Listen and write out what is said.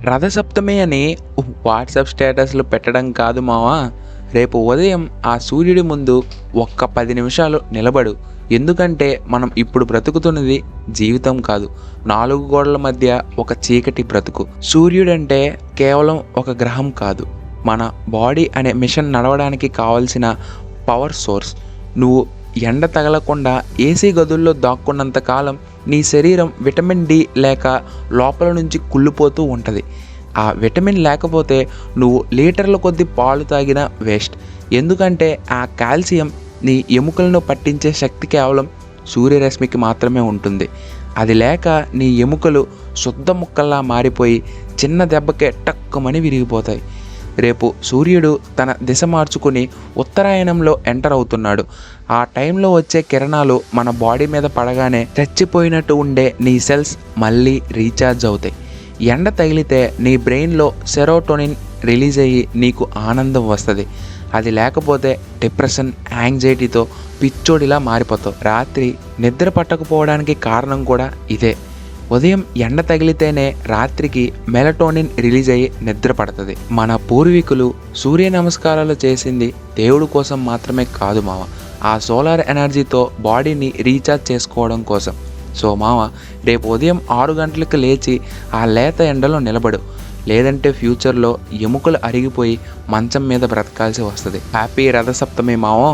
రథసప్తమి అని వాట్సాప్ స్టేటస్లు పెట్టడం కాదు మావా. రేపు ఉదయం ఆ సూర్యుడి ముందు ఒక్క 10 నిమిషాలు నిలబడు. ఎందుకంటే మనం ఇప్పుడు బ్రతుకుతున్నది జీవితం కాదు, 4 గోడల మధ్య ఒక చీకటి బ్రతుకు. సూర్యుడంటే కేవలం ఒక గ్రహం కాదు, మన బాడీ అనే మిషన్ నడవడానికి కావలసిన పవర్ సోర్స్. నువ్వు ఎండ తగలకుండా ఏసీ గదుల్లో దాక్కున్నంత కాలం నీ శరీరం విటమిన్ డి లేక లోపల నుంచి కుళ్ళిపోతూ ఉంటుంది. ఆ విటమిన్ లేకపోతే నువ్వు లీటర్ల కొద్ది పాలు తాగినా వేస్ట్. ఎందుకంటే ఆ కాల్షియం నీ ఎముకలను పట్టించే శక్తి కేవలం సూర్యరశ్మికి మాత్రమే ఉంటుంది. అది లేక నీ ఎముకలు శుద్ధ ముక్కల్లా మారిపోయి చిన్న దెబ్బకే టక్కుమని విరిగిపోతాయి. రేపు సూర్యుడు తన దిశ మార్చుకుని ఉత్తరాయణంలో ఎంటర్ అవుతున్నాడు. ఆ టైంలో వచ్చే కిరణాలు మన బాడీ మీద పడగానే చచ్చిపోయినట్టు ఉండే నీ సెల్స్ మళ్ళీ రీఛార్జ్ అవుతాయి. ఎండ తగిలితే నీ బ్రెయిన్లో సెరోటోనిన్ రిలీజ్ అయ్యి నీకు ఆనందం వస్తుంది. అది లేకపోతే డిప్రెషన్, యాంగ్జైటీతో పిచ్చోడిలా మారిపోతావు. రాత్రి నిద్ర పట్టకపోవడానికి కారణం కూడా ఇదే. ఉదయం ఎండ తగిలితేనే రాత్రికి మెలటోనిన్ రిలీజ్ అయ్యి నిద్ర పడుతుంది. మన పూర్వీకులు సూర్య నమస్కారాలు చేసింది దేవుడి కోసం మాత్రమే కాదు మావ, ఆ సోలార్ ఎనర్జీతో బాడీని రీఛార్జ్ చేసుకోవడం కోసం. సో మావ, రేపు ఉదయం 6 గంటలకు లేచి ఆ లేత ఎండలో నిలబడు. లేదంటే ఫ్యూచర్లో ఎముకలు అరిగిపోయి మంచం మీద బ్రతకాల్సి వస్తుంది. Happy Rathasaptami Mao.